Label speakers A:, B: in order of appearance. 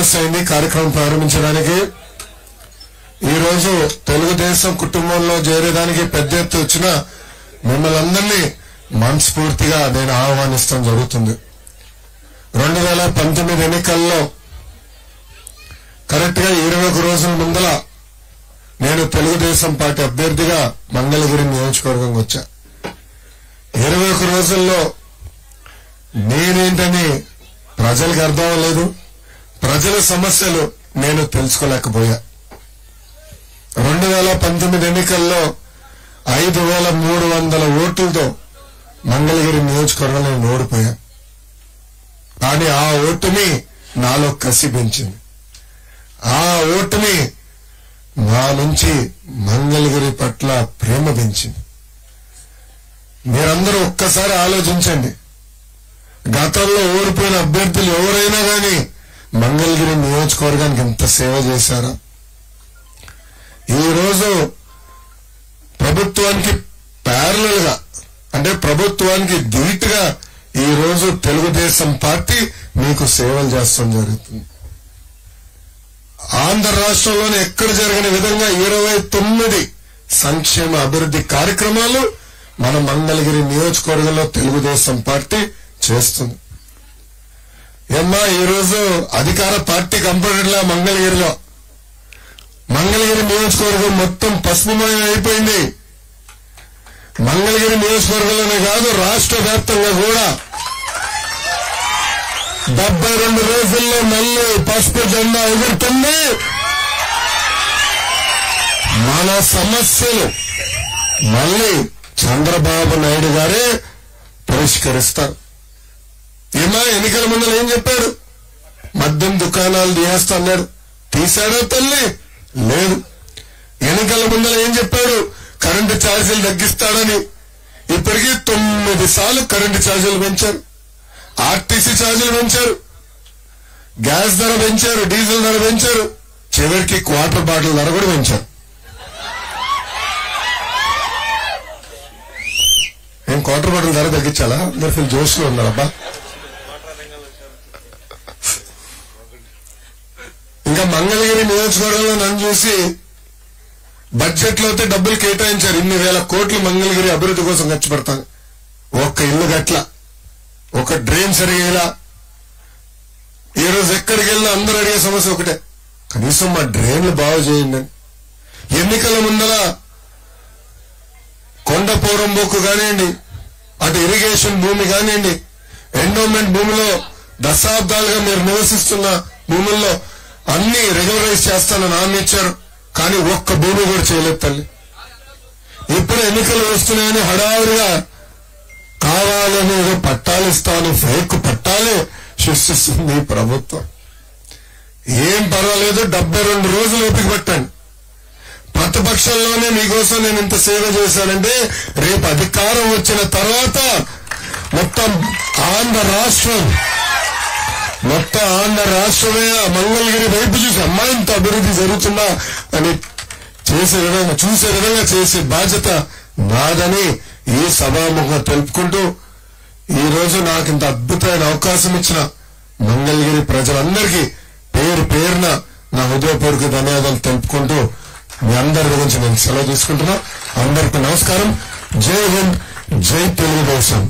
A: ఆలస్యమైంది కార్యక్రమం ప్రారంభించడానికి. ఈ రోజు తెలుగుదేశం కుటుంబంలో చేరేదానికి పెద్ద ఎత్తున వచ్చిన మిమ్మల్ని అందరినీ మనస్ఫూర్తిగా నేను ఆహ్వానిస్తాం జరుగుతుంది. 2019 ఎన్నికల్లో కరెక్ట్ గా 21 రోజుల ముందల నేను తెలుగుదేశం పార్టీ అభ్యర్థిగా మంగళగిరి నియోజకవర్గం వచ్చా. 21 రోజుల్లో నేనేంటని ప్రజలకు అర్థం అవ్వలేదు. ప్రజల సమస్యలు నేను తెలుసుకోలేకపోయా. 2019 ఎన్నికల్లో 5300 ఓట్లతో మంగళగిరి నియోజకవర్గంలో నేను ఓడిపోయా. కానీ ఆ ఓటుని నాలో కసి పెంచింది. ఆ ఓటుని నా నుంచి మంగళగిరి పట్ల ప్రేమ పెంచింది. మీరందరూ ఒక్కసారి ఆలోచించండి. గతంలో ఓడిపోయిన అభ్యర్థులు ఎవరైనా గాని మంగళగిరి నియోజకవర్గానికి ఎంత సేవ చేశారా? ఈ రోజు ప్రభుత్వానికి ప్యారలల్ గా అంటే ప్రభుత్వానికి ధీటుగా ఈ రోజు తెలుగుదేశం పార్టీ మీకు సేవలు చేస్తాం జరుగుతుంది. ఆంధ్ర రాష్ట్రంలోనే ఎక్కడ జరగని విధంగా 29 సంక్షేమ అభివృద్ధి కార్యక్రమాలు మన మంగళగిరి నియోజకవర్గంలో తెలుగుదేశం పార్టీ చేస్తుంది. ఏమ్మా ఈ రోజు అధికార పార్టీ కంప్యూటర్లా మంగళగిరి నియోజకవర్గం మొత్తం పసుపుమయం అయిపోయింది. మంగళగిరి నియోజకవర్గంలోనే కాదు రాష్ట్ర వ్యాప్తంగా కూడా 72 రోజుల్లో మళ్ళీ పసుపు జెండా ఎగురుతుంది. మన సమస్యలు మళ్ళీ చంద్రబాబు నాయుడు గారే పరిష్కరిస్తారు. ఏమా ఎన్నికల ముందు ఏం చెప్పాడు? మద్యం దుకాణాలు తీసేస్తా అన్నాడు. తీశాడా తల్లి? లేదు. ఎన్నికల ముందర ఏం చెప్పాడు? కరెంటు ఛార్జీలు తగ్గిస్తాడని. ఇప్పటికీ 9 సార్లు కరెంటు ఛార్జీలు పెంచారు. ఆర్టీసీ ఛార్జీలు పెంచారు. గ్యాస్ ధర పెంచారు. డీజిల్ ధర పెంచారు. చివరికి క్వార్టర్ బాటిల్ ధర కూడా పెంచారు. ఏం క్వార్టర్ బాటిల్ ధర తగ్గించాలా? అందరు ఫుల్ జోష్లో ఉన్నారబ్బా. ఇంకా మంగళగిరి నియోజకవర్గంలో నన్ను చూసి బడ్జెట్ లో అయితే డబ్బులు కేటాయించారు. 1,000 కోట్లు మంగళగిరి అభివృద్ధి కోసం ఖర్చు పెడతాను. ఒక్క ఇల్లు గట్ల, ఒక డ్రైన్ సరిగేలా. ఈ రోజు ఎక్కడికి వెళ్ళినా అందరూ అడిగే సమస్య ఒకటే, కనీసం మా డ్రైన్లు బాగు చేయండి. ఎన్నికల ముందర కొండపోరం బొక్కు కానివ్వండి, అటు ఇరిగేషన్ భూమి కానివ్వండి, ఎండోమెంట్ భూమిలో దశాబ్దాలుగా మీరు నివసిస్తున్న భూముల్లో అన్ని రెగ్యులరైజ్ చేస్తానని హామీ ఇచ్చారు. కానీ ఒక్క భూమి కూడా చేయలేదు తల్లి. ఇప్పుడు ఎన్నికలు వస్తున్నాయని హడావుడిగా కావాలని పట్టాలు ఇస్తాను, ఫేక్ పట్టాలే సృష్టిస్తుంది ప్రభుత్వం. ఏం పర్వాలేదు, 72 రోజులు ఓపిక పట్టాను. ప్రతిపక్షంలోనే మీకోసం నేను ఇంత సేవ చేశానంటే రేపు అధికారం వచ్చిన తర్వాత మొత్తం ఆంధ్ర రాష్ట్రమే మంగళగిరి వైపు చూసి అమ్మాయి ఇంత అభివృద్ధి జరుగుతుందా అని చూసే విధంగా చేసే బాధ్యత నాదని ఈ సభాముఖంగా తెలుపుకుంటూ ఈ రోజు నాకు ఇంత అద్భుతమైన అవకాశం ఇచ్చిన మంగళగిరి ప్రజలందరికీ పేరు పేరున నా హృదయపూర్వక ధన్యవాదాలు తెలుపుకుంటూ మీ అందరి గురించి నేను సెలవు తీసుకుంటున్నా. అందరికీ నమస్కారం. జై హింద్, జై తెలుగుదేశం.